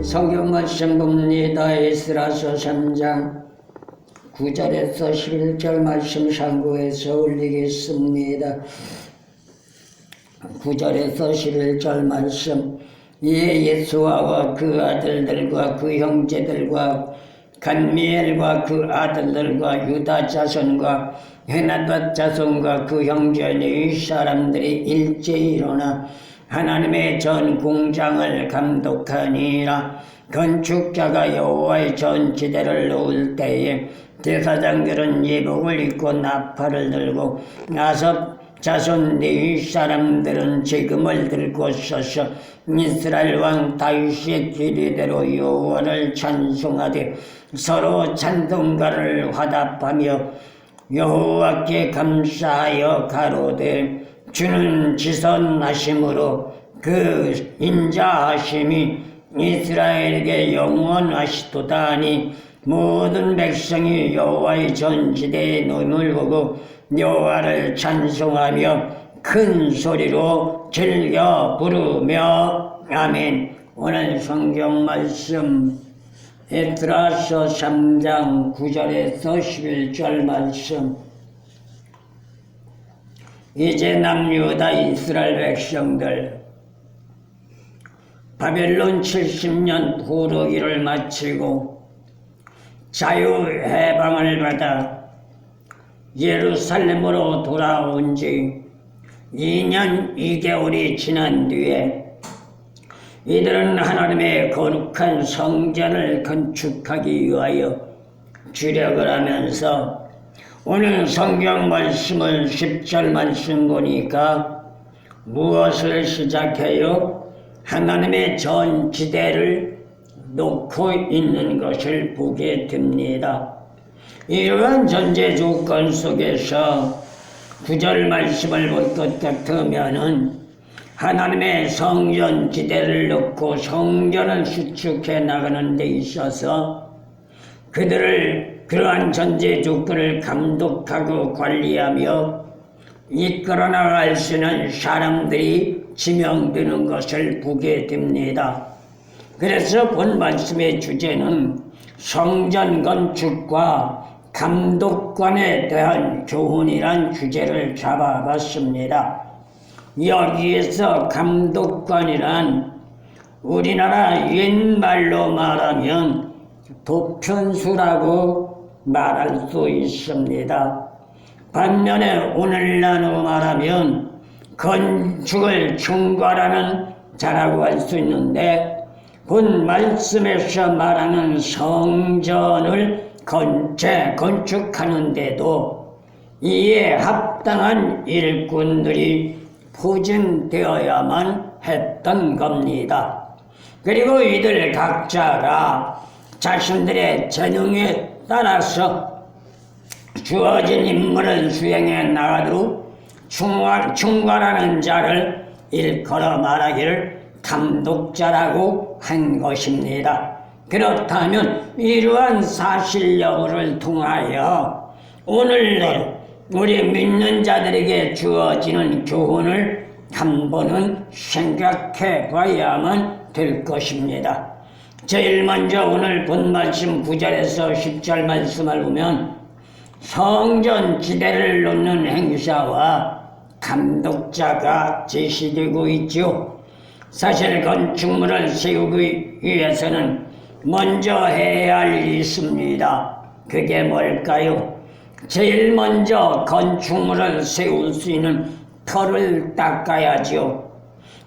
성경 말씀 봅니다. 에스라서 3장 9절에서 11절 말씀 상고해서 올리겠습니다. 9절에서 11절 말씀. 이에 예수와 그 아들들과 그 형제들과 간미엘과 그 아들들과 유다 자손과 헤나닷 자손과 그 형제 네 사람들이 일제히 일어나 하나님의 전 공장을 감독하니라. 건축자가 여호와의 전 지대를 놓을 때에 대사장들은 예복을 입고 나팔을 들고 아섭 자손 네 사람들은 지금을 들고 서서 이스라엘 왕 다윗의 규례대로 여호와를 찬송하되 서로 찬송가를 화답하며 여호와께 감사하여 가로되 주는 지선하심으로 그 인자하심이 이스라엘에게 영원하시도다 하니 모든 백성이 여호와의 전지대에 놓임을 보고 여호와를 찬송하며 큰 소리로 즐겨 부르며 아멘. 오늘 성경 말씀 에스라서 3장 9절에서 11절 말씀. 이제 남유다 이스라엘 백성들 바벨론 70년 포로기를 마치고 자유해방을 받아 예루살렘으로 돌아온 지 2년 2개월이 지난 뒤에 이들은 하나님의 거룩한 성전을 건축하기 위하여 주력을 하면서 오늘 성경 말씀을 10절 말씀 보니까 무엇을 시작해요? 하나님의 전지대를 놓고 있는 것을 보게 됩니다. 이러한 전제 조건 속에서 9절 말씀을 볼 것 같으면은 하나님의 성전 지대를 놓고 성전을 수축해 나가는 데 있어서 그들을 그러한 전제 조건을 감독하고 관리하며 이끌어 나갈 수 있는 사람들이 지명되는 것을 보게 됩니다. 그래서 본 말씀의 주제는 성전 건축과 감독관에 대한 교훈이란 주제를 잡아봤습니다. 여기에서 감독관이란 우리나라 옛말로 말하면 도편수라고 말할 수 있습니다. 반면에 오늘날로 말하면 건축을 총괄하는 자라고 할 수 있는데 본 말씀에서 말하는 성전을 건축하는데도 이에 합당한 일꾼들이 포진되어야만 했던 겁니다. 그리고 이들 각자가 자신들의 재능에 따라서 주어진 임무를 수행해 나가도록 총괄하는 자를 일컬어 말하기를 감독자라고 한 것입니다. 그렇다면 이러한 사실 여부를 통하여 오늘날 우리 믿는 자들에게 주어지는 교훈을 한 번은 생각해 봐야만 될 것입니다. 제일 먼저 오늘 본 말씀 9절에서 10절 말씀을 보면 성전 지대를 놓는 행사와 감독자가 제시되고 있죠. 사실 건축물을 세우기 위해서는 먼저 해야 할 일이 있습니다. 그게 뭘까요? 제일 먼저 건축물을 세울 수 있는 터를 닦아야죠.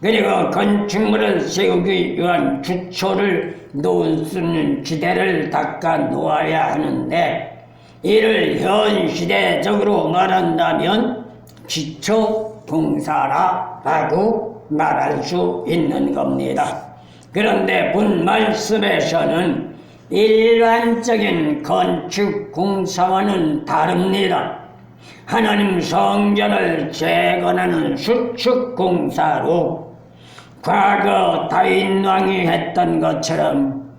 그리고 건축물을 세우기 위한 기초를 놓을 수 있는 지대를 닦아 놓아야 하는데 이를 현 시대적으로 말한다면 기초 공사라고 말할 수 있는 겁니다. 그런데 본 말씀에서는 일반적인 건축 공사와는 다릅니다. 하나님 성전을 재건하는 수축 공사로 과거 다윗 왕이 했던 것처럼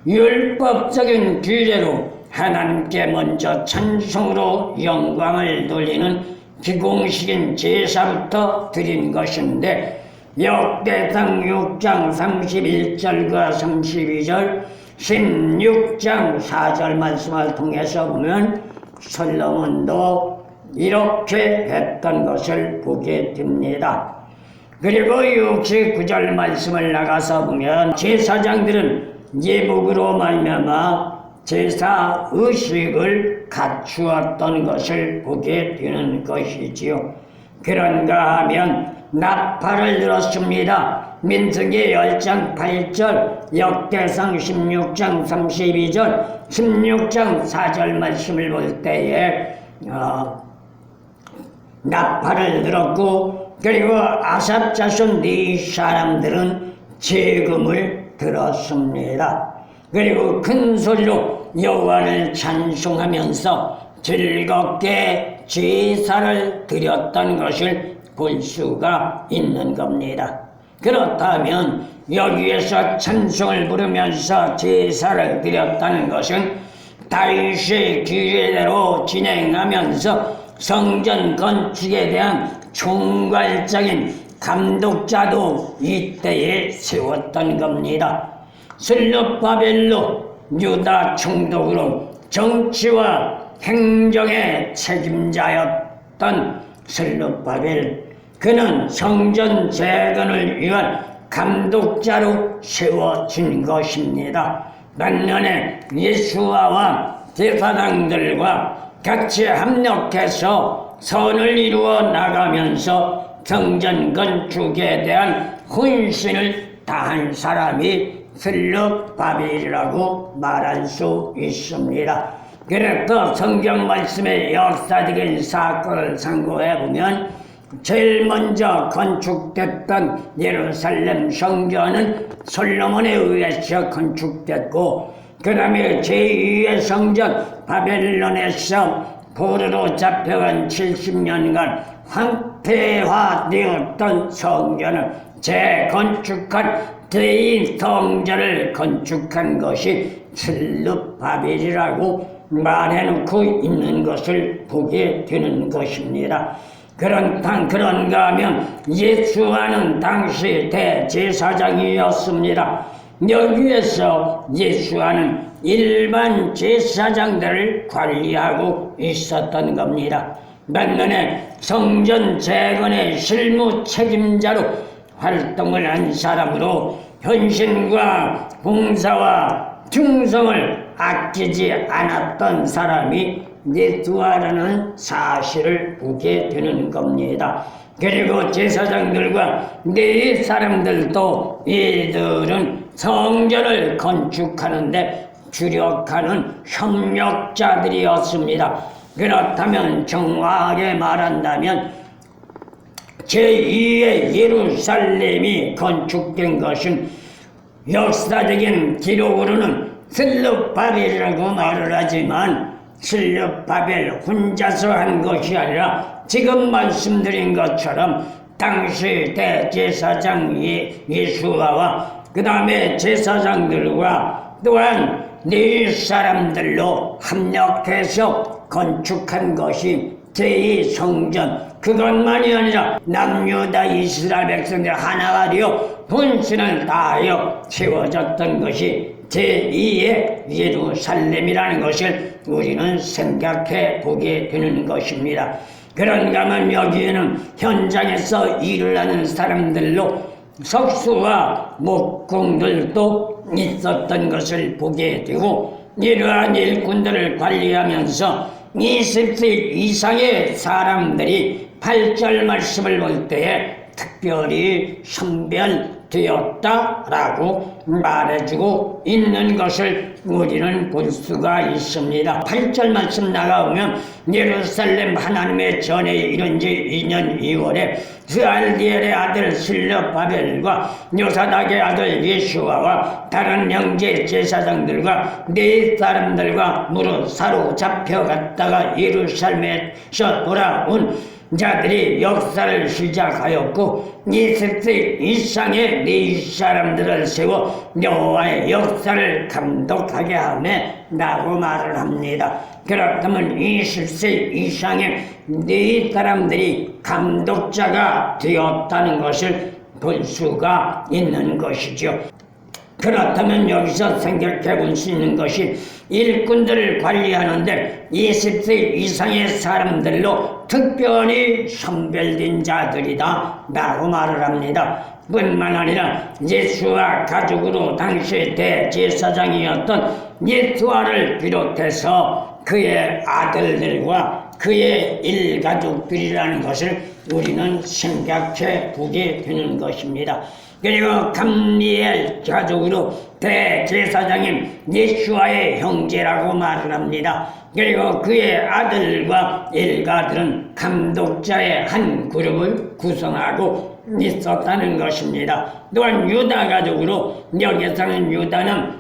율법적인 규례로 하나님께 먼저 찬송으로 영광을 돌리는 기공식인 제사부터 드린 것인데 역대상 6장 31절과 32절 16장 4절 말씀을 통해서 보면 솔로몬도 이렇게 했던 것을 보게 됩니다. 그리고 69절 말씀을 나가서 보면 제사장들은 예복으로 말미암아 제사 의식을 갖추었던 것을 보게 되는 것이지요. 그런가 하면 나팔을 들었습니다. 민수기 10장 8절, 역대상 16장 32절, 16장 4절 말씀을 볼 때에 나팔을 들었고, 그리고 아삽 자손 네 사람들은 재금을 들었습니다. 그리고 큰 소리로 여호와를 찬송하면서 즐겁게 제사를 드렸던 것을 볼 수가 있는 겁니다. 그렇다면 여기에서 찬송을 부르면서 제사를 드렸다는 것은 다윗의 규례대로 진행하면서 성전 건축에 대한 총괄적인 감독자도 이때에 세웠던 겁니다. 슬룹바벨로 유다 총독으로 정치와 행정의 책임자였던 슬룹바벨, 그는 성전 재건을 위한 감독자로 세워진 것입니다. 반면에 예수아와 제사장들과 같이 합력해서 선을 이루어 나가면서 성전 건축에 대한 헌신을 다한 사람이 슬룹바벨이라고 말할 수 있습니다. 그래서 성경 말씀의 역사적인 사건을 참고해 보면 제일 먼저 건축됐던 예루살렘 성전은 솔로몬에 의해서 건축됐고, 그 다음에 제2의 성전 바벨론에서 포로로 잡혀간 70년간 황폐화되었던 성전을 재건축한 제2 성전을 건축한 것이 슬룹바벨이라고 말해놓고 있는 것을 보게 되는 것입니다. 그런가 하면 예수아는 당시 대제사장이었습니다. 여기에서 예수아는 일반 제사장들을 관리하고 있었던 겁니다. 반면에 성전 재건의 실무 책임자로 활동을 한 사람으로 헌신과 봉사와 충성을 아끼지 않았던 사람이 예수아라는 사실을 보게 되는 겁니다. 그리고 제사장들과 네 사람들도 이들은 성전을 건축하는데 주력하는 협력자들이었습니다. 그렇다면 정확하게 말한다면 제2의 예루살렘이 건축된 것은 역사적인 기록으로는 슬룹바벨이라고 말을 하지만 슬룹바벨 혼자서 한 것이 아니라 지금 말씀드린 것처럼 당시 대제사장 예수아와 그 다음에 제사장들과 또한 네 사람들로 합력해서 건축한 것이 제2성전, 그것만이 아니라 남유다 이스라엘 백성들 하나가 되어 분신을 다하여 세워졌던 것이 제2의 예루살렘이라는 것을 우리는 생각해 보게 되는 것입니다. 그런가 하면 여기에는 현장에서 일을 하는 사람들로 석수와 목공들도 있었던 것을 보게 되고, 이러한 일꾼들을 관리하면서 20세 이상의 사람들이 8절 말씀을 볼 때에 특별히 선별되었다라고 말해주고 있는 것을 우리는 볼 수가 있습니다. 8절 말씀 나가보면 예루살렘 하나님의 전에 이른 지 2년 2월에 스알디엘의 아들 슬룹바벨과 요사닥의 아들 예수아와 다른 형제 제사장들과 네 사람들과 무릇 사로잡혀갔다가 예루살렘에서 돌아온 자들이 역사를 시작하였고 20세 이상의 네 사람들을 세워 여호와의 역사를 감독하게 하매 라고 말을 합니다. 그렇다면 20세 이상의 네 사람들이 감독자가 되었다는 것을 볼 수가 있는 것이죠. 그렇다면 여기서 생각해 볼 수 있는 것이 일꾼들을 관리하는데 20세 이상의 사람들로 특별히 선별된 자들이다 라고 말을 합니다. 뿐만 아니라 예수와 가족으로 당시 대제사장이었던 예수와를 비롯해서 그의 아들들과 그의 일가족들이라는 것을 우리는 생각해 보게 되는 것입니다. 그리고 감리엘 가족으로 대제사장인 예수와의 형제라고 말을 합니다. 그리고 그의 아들과 일가들은 감독자의 한 그룹을 구성하고 있었다는 것입니다. 또한 유다 가족으로 여기서는 유다는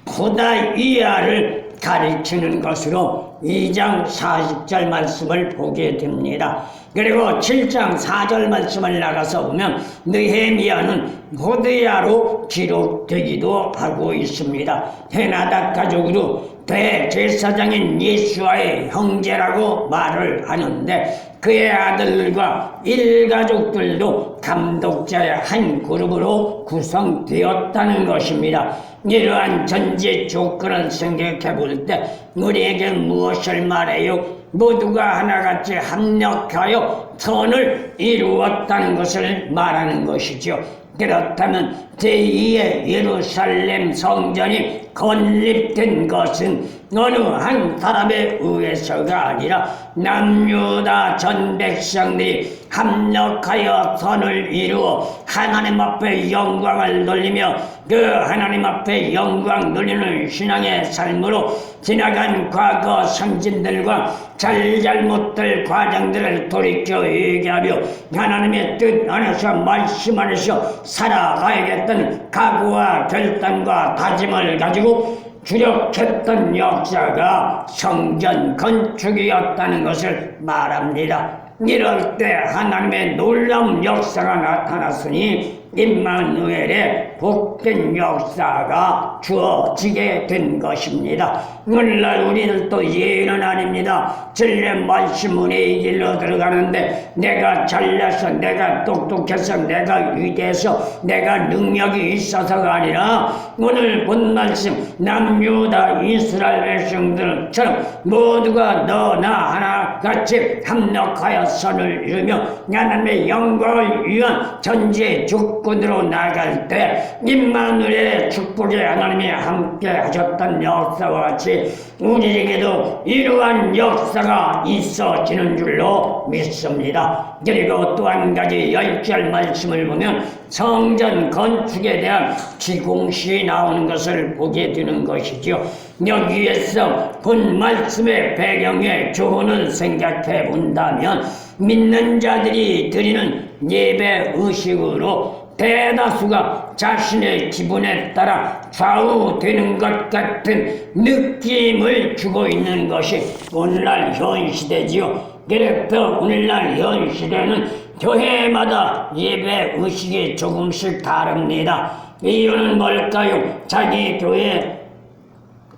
호다이아를 가르치는 것으로 2장 40절 말씀을 보게 됩니다. 그리고 7장 4절 말씀을 나가서 보면 느헤미야는 호다야로 기록되기도 하고 있습니다. 헤나닷 가족으로 대제사장인 예수와의 형제라고 말을 하는데 그의 아들과 일가족들도 감독자의 한 그룹으로 구성되었다는 것입니다. 이러한 전제 조건을 생각해 볼 때 우리에게 무엇을 말해요? 모두가 하나같이 합력하여 선을 이루었다는 것을 말하는 것이죠. 그렇다면 제2의 예루살렘 성전이 건립된 것은 어느 한 사람에 의해서가 아니라 남유다 전 백성들이 합력하여 선을 이루어 하나님 앞에 영광을 돌리며 그 하나님 앞에 영광 돌리는 신앙의 삶으로 지나간 과거 선진들과 잘잘못들 과정들을 돌이켜 얘기하며 하나님의 뜻 안에서 말씀 안에서 살아가야겠다는 각오와 결단과 다짐을 가지고 주력했던 역사가 성전 건축이었다는 것을 말합니다. 이럴 때 하나님의 놀라운 역사가 나타났으니 임마누엘의 복된 역사가 주어지게 된 것입니다. 오늘날 우리들도 예는 아닙니다. 진리의 말씀 은혜의 길로 들어가는데 내가 잘나서 내가 똑똑해서 내가 위대해서 내가 능력이 있어서가 아니라 오늘 본 말씀 남유다 이스라엘 백성들처럼 모두가 너나 하나같이 합력하여 선을 이루며 하나님의 영광을 위한 전제 주권으로 나갈 때 임마누엘의 축복에 하나님이 함께 하셨던 역사와 같이 우리에게도 이러한 역사가 있어지는 줄로 믿습니다. 그리고 또 한 가지 10절 말씀을 보면 성전 건축에 대한 기공시 나오는 것을 보게 되는 것이죠. 여기에서 본 말씀의 배경의 교훈을 생각해 본다면 믿는 자들이 드리는 예배 의식으로 대다수가 자신의 기분에 따라 좌우되는 것 같은 느낌을 주고 있는 것이 오늘날 현 시대지요. 그래서 오늘날 현 시대는 교회마다 예배 의식이 조금씩 다릅니다. 이유는 뭘까요? 자기 교회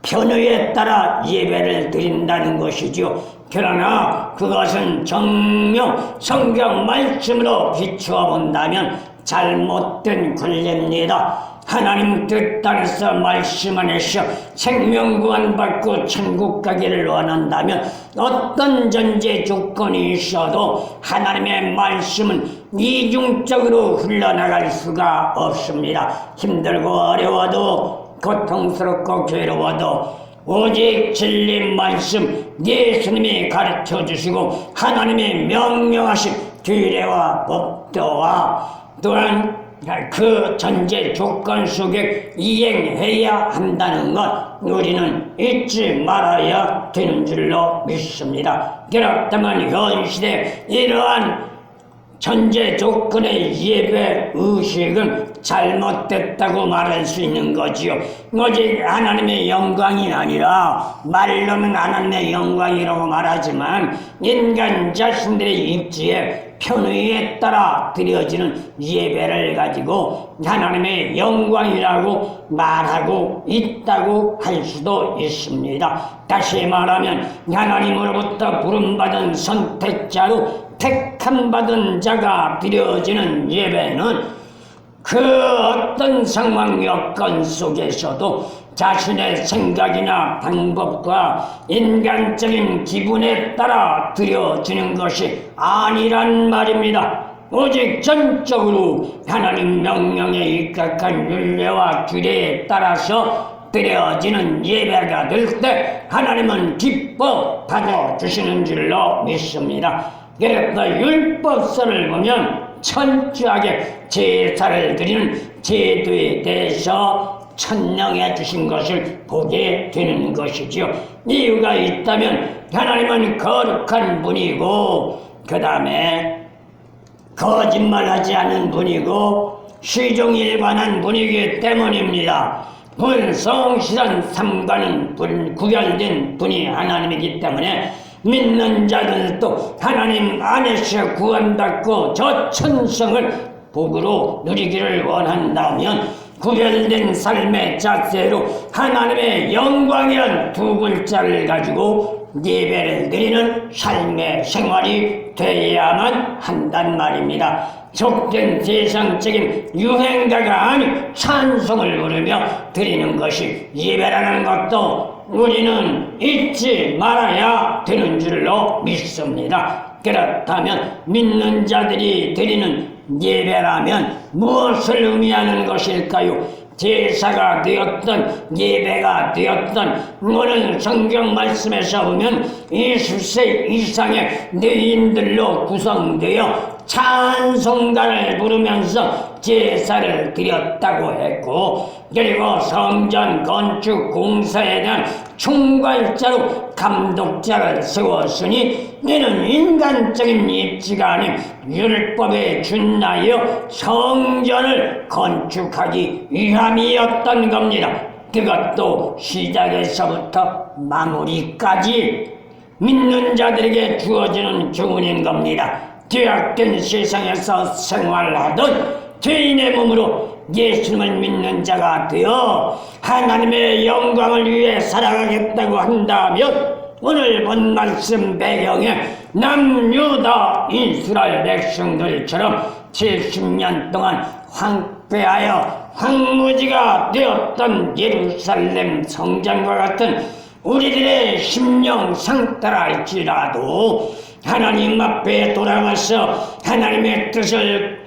편의에 따라 예배를 드린다는 것이죠. 그러나 그것은 정녕 성경 말씀으로 비추어 본다면 잘못된 권례입니다. 하나님 뜻 안에서 말씀 안에서 생명 구원받고 천국 가기를 원한다면 어떤 전제 조건이 있어도 하나님의 말씀은 이중적으로 흘러나갈 수가 없습니다. 힘들고 어려워도 고통스럽고 괴로워도 오직 진리 말씀 예수님이 가르쳐 주시고 하나님이 명령하신 규례와 법도와 또한 그 전제 조건 속에 이행해야 한다는 것 우리는 잊지 말아야 되는 줄로 믿습니다. 그렇다면 현 시대 이러한 전제 조건의 예배 의식은 잘못됐다고 말할 수 있는 거지요. 오직 하나님의 영광이 아니라 말로는 하나님의 영광이라고 말하지만 인간 자신들의 입지에 편의에 따라 드려지는 예배를 가지고 하나님의 영광이라고 말하고 있다고 할 수도 있습니다. 다시 말하면 하나님으로부터 부름받은 선택자로 택함받은 자가 드려지는 예배는 그 어떤 상황 여건 속에서도 자신의 생각이나 방법과 인간적인 기분에 따라 드려지는 것이 아니란 말입니다. 오직 전적으로 하나님 명령에 입각한 율례와 규례에 따라서 드려지는 예배가 될 때 하나님은 기뻐 받아주시는 줄로 믿습니다. 그래서 율법서를 보면 철저하게 제사를 드리는 제도에 대해서 천명해 주신 것을 보게 되는 것이죠. 이유가 있다면 하나님은 거룩한 분이고 그 다음에 거짓말하지 않는 분이고 시종일관한 분이기 때문입니다. 불성실한 삶과는 구별된 분이 하나님이기 때문에 믿는 자들도 하나님 안에서 구원받고 저 천성을 복으로 누리기를 원한다면 구별된 삶의 자세로 하나님의 영광이란 두 글자를 가지고 예배를 드리는 삶의 생활이 되어야만 한단 말입니다. 속된 세상적인 유행가가 아닌 찬송을 부르며 드리는 것이 예배라는 것도 우리는 잊지 말아야 되는 줄로 믿습니다. 그렇다면 믿는 자들이 드리는 예배라면 무엇을 의미하는 것일까요? 제사가 되었던 예배가 되었던 오늘 성경 말씀에서 보면 20세 이상의 뇌인들로 구성되어 찬송가를 부르면서 제사를 드렸다고 했고 그리고 성전 건축 공사에 대한 총괄자로 감독자를 세웠으니 이는 인간적인 입지가 아닌 율법에 준하여 성전을 건축하기 위함이었던 겁니다. 그것도 시작에서부터 마무리까지 믿는 자들에게 주어지는 교훈인 겁니다. 죄악된 세상에서 생활하던 죄인의 몸으로 예수님을 믿는 자가 되어 하나님의 영광을 위해 살아가겠다고 한다면 오늘 본 말씀 배경에 남유다 이스라엘 백성들처럼 70년 동안 황폐하여 황무지가 되었던 예루살렘 성전과 같은 우리들의 심령 상태랄지라도 하나님 앞에 돌아가서 하나님의 뜻을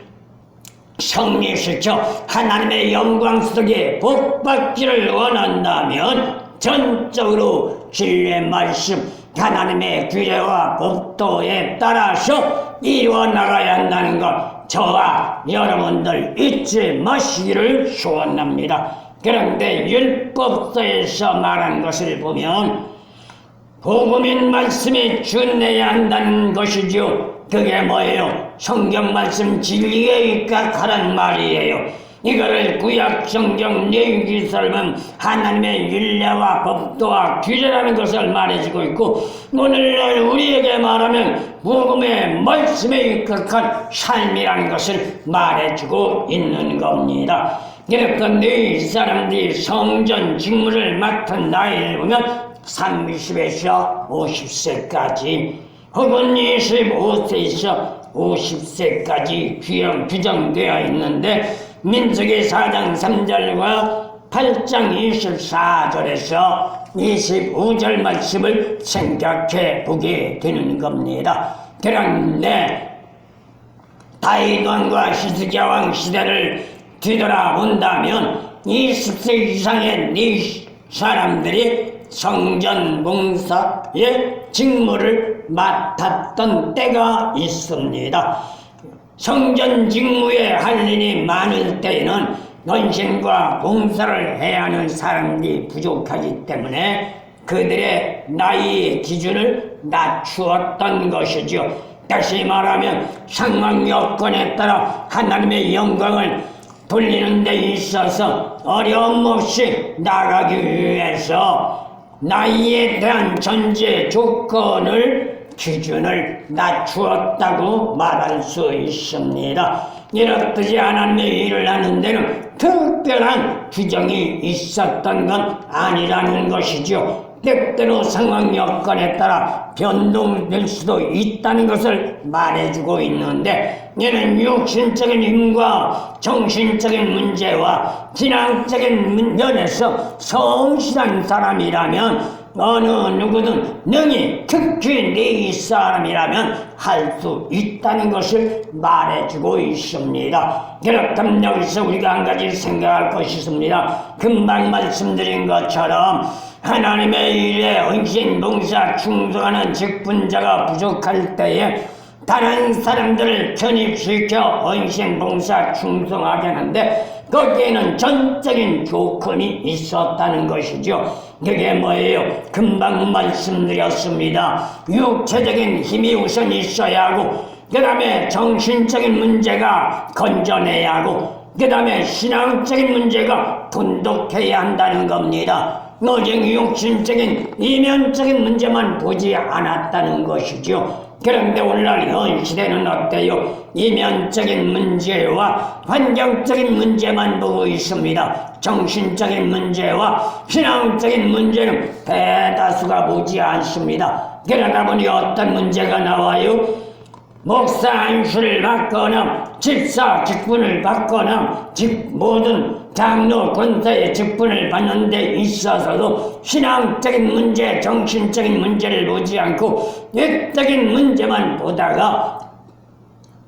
성리시켜 하나님의 영광 속에 복받기를 원한다면 전적으로 진리의 말씀 하나님의 규례와 법도에 따라서 이루어 나가야 한다는 것 저와 여러분들 잊지 마시기를 소원합니다. 그런데 율법서에서 말한 것을 보면 복음인 말씀이 준내야 한다는 것이죠. 그게 뭐예요? 성경 말씀 진리에 입각하란 말이에요. 이거를 구약 성경 레위기서는 하나님의 율례와 법도와 규례라는 것을 말해주고 있고 오늘날 우리에게 말하면 복음의 말씀에 입각한 삶이라는 것을 말해주고 있는 겁니다. 그래서 이 사람들이 성전 직무를 맡은 나이를 보면 30에서 50세까지 혹은 25세에서 50세까지 규정되어 있는데 민수기 4장 3절과 8장 24절에서 25절 말씀을 생각해 보게 되는 겁니다. 그런데 다윗 왕과 히스기야 왕 시대를 뒤돌아본다면 20세 이상의 이 사람들이 성전 봉사의 직무를 맡았던 때가 있습니다. 성전 직무에 할 일이 많을 때에는 헌신과 봉사를 해야 하는 사람들이 부족하기 때문에 그들의 나이의 기준을 낮추었던 것이죠. 다시 말하면 상황 여건에 따라 하나님의 영광을 돌리는 데 있어서 어려움 없이 나가기 위해서 나이에 대한 전제 조건을 기준을 낮추었다고 말할 수 있습니다. 이렇듯이 하나님의 일을 하는 데는 특별한 규정이 있었던 건 아니라는 것이죠. 때때로 상황 여건에 따라 변동될 수도 있다는 것을 말해주고 있는데, 이는 육신적인 힘과 정신적인 문제와 신앙적인 면에서 성실한 사람이라면 어느 누구든 능히, 특히 네 사람이라면 할 수 있다는 것을 말해주고 있습니다. 그렇다면 여기서 우리가 한 가지 생각할 것이 있습니다. 금방 말씀드린 것처럼 하나님의 일에 헌신, 봉사, 충성하는 직분자가 부족할 때에 다른 사람들을 편입시켜 헌신, 봉사, 충성하게 하는데 거기에는 전적인 조건이 있었다는 것이죠. 그게 뭐예요? 금방 말씀드렸습니다. 육체적인 힘이 우선 있어야 하고, 그 다음에 정신적인 문제가 건져내야 하고, 그 다음에 신앙적인 문제가 돈독해야 한다는 겁니다. 오직 육신적인 이면적인 문제만 보지 않았다는 것이죠. 그런데 오늘날 현 시대는 어때요? 이면적인 문제와 환경적인 문제만 보고 있습니다. 정신적인 문제와 신앙적인 문제는 대다수가 보지 않습니다. 그러다 보니 어떤 문제가 나와요? 목사 안수를 받거나 집사 직분을 받거나 모든 장로 권사의 직분을 받는 데 있어서도 신앙적인 문제, 정신적인 문제를 보지 않고 육적인 문제만 보다가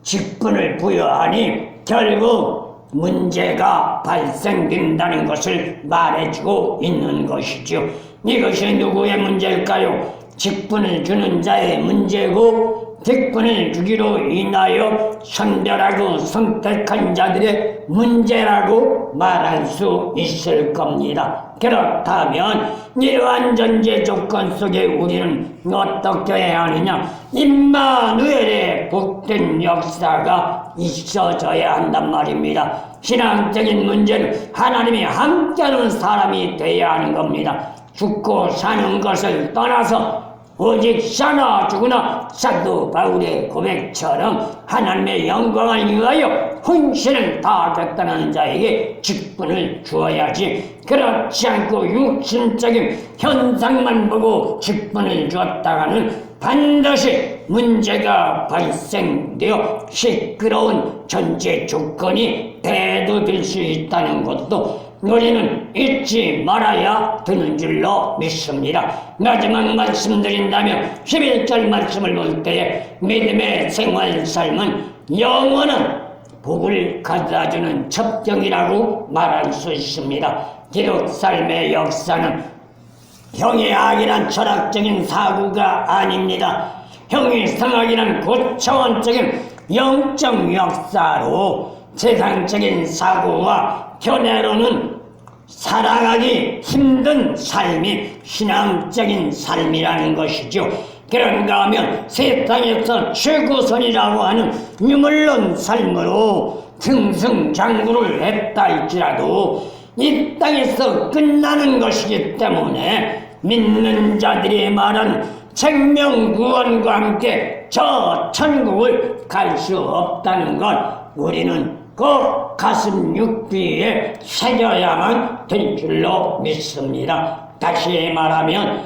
직분을 부여하니 결국 문제가 발생된다는 것을 말해주고 있는 것이죠. 이것이 누구의 문제일까요? 직분을 주는 자의 문제고, 직분을 주기로 인하여 선별하고 선택한 자들의 문제라고 말할 수 있을 겁니다. 그렇다면 이러한 전제 조건 속에 우리는 어떻게 해야 하느냐? 임마누엘의 복된 역사가 있어져야 한단 말입니다. 신앙적인 문제는 하나님이 함께하는 사람이 되어야 하는 겁니다. 죽고 사는 것을 떠나서 오직 사나 죽으나 사도 바울의 고백처럼 하나님의 영광을 위하여 헌신을 다하겠다는 자에게 직분을 주어야지, 그렇지 않고 육신적인 현상만 보고 직분을 주었다가는 반드시 문제가 발생되어 시끄러운 전제 조건이 대두될 수 있다는 것도 우리는 잊지 말아야 되는 줄로 믿습니다. 마지막 말씀드린다면 11절 말씀을 볼 때에 믿음의 생활 삶은 영원한 복을 가져다주는 첩경이라고 말할 수 있습니다. 기독 삶의 역사는 형의 악이란 철학적인 사고가 아닙니다. 형의 성악이란 고차원적인 영적 역사로 세상적인 사고와 견해로는 살아가기 힘든 삶이 신앙적인 삶이라는 것이죠. 그런가 하면 세상에서 최고선이라고 하는 유물론 삶으로 승승장구를 했다 할지라도 이 땅에서 끝나는 것이기 때문에 믿는 자들이 말하는 생명구원과 함께 저 천국을 갈 수 없다는 것, 우리는 꼭 가슴 육비에 새겨야만 될 줄로 믿습니다. 다시 말하면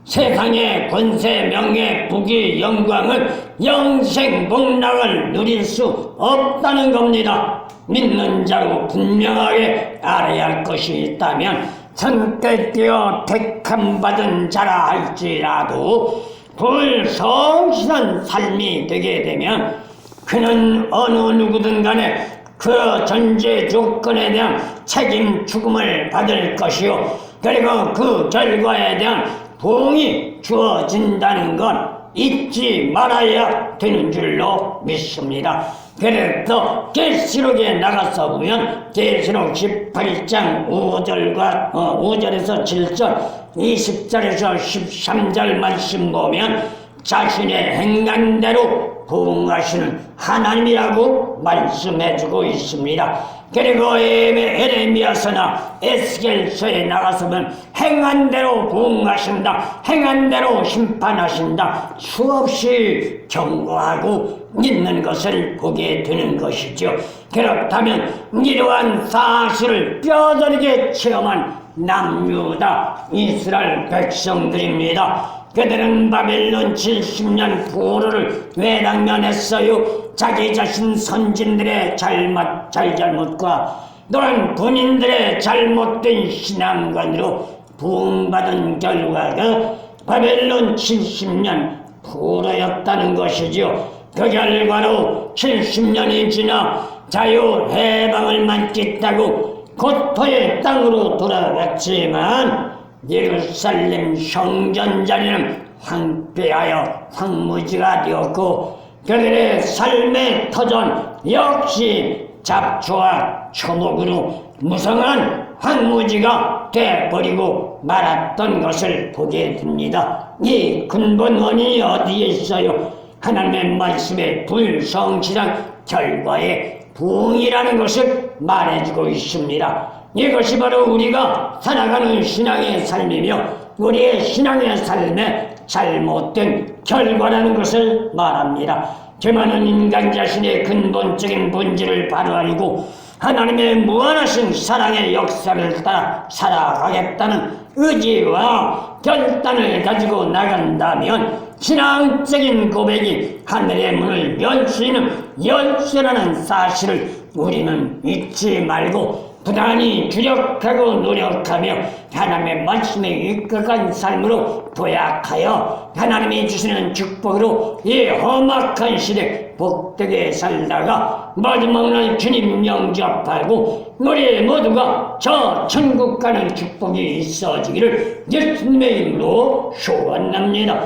세상의 권세, 명예, 부귀, 영광을 영생복락을 누릴 수 없다는 겁니다. 믿는 자로 분명하게 알아야 할 것이 있다면 선택되어 택함받은 자라 할지라도 불성실한 삶이 되게 되면 그는 어느 누구든 간에 그 전제 조건에 대한 책임 죽음을 받을 것이요, 그리고 그 결과에 대한 보응이 주어진다는 건 잊지 말아야 되는 줄로 믿습니다. 그래서 계시록에 나가서 보면 계시록 18장 5절에서 7절, 20절에서 13절 말씀 보면 자신의 행간대로 부응하시는 하나님이라고 말씀해주고 있습니다. 그리고 에레미야서나 에스겔서에 나가서면 행한 대로 부응하신다, 행한 대로 심판하신다, 수없이 경고하고 있는 것을 보게 되는 것이죠. 그렇다면 이러한 사실을 뼈저리게 체험한 남유다 이스라엘 백성들입니다. 그들은 바벨론 70년 포로를 외당면했어요. 자기 자신 선진들의 잘잘못과 또한 군인들의 잘못된 신앙관으로 부흥받은 결과가 바벨론 70년 포로였다는 것이죠. 그 결과로 70년이 지나 자유 해방을 만끽하고 고토의 땅으로 돌아갔지만 예루살렘 성전 자리는 황폐하여 황무지가 되었고 그들의 삶의 터전 역시 잡초와 초목으로 무성한 황무지가 되어버리고 말았던 것을 보게 됩니다. 이 근본 원인이 어디에 있어요? 하나님의 말씀의 불성실한 결과에 부흥이라는 것을 말해주고 있습니다. 이것이 바로 우리가 살아가는 신앙의 삶이며 우리의 신앙의 삶의 잘못된 결과라는 것을 말합니다. 교만은 인간 자신의 근본적인 본질을 바로 알고 하나님의 무한하신 사랑의 역사를 따라 살아가겠다는 의지와 결단을 가지고 나간다면 신앙적인 고백이 하늘의 문을 열 수 있는 열쇠라는 사실을 우리는 잊지 말고 부단히 주력하고 노력하며 하나님의 말씀에 입각한 삶으로 도약하여 하나님이 주시는 축복으로 이 험악한 시대 복되게 살다가 마지막 날 주님 영접하고 우리 모두가 저 천국 가는 축복이 있어지기를 예수님의 이름으로 소원합니다.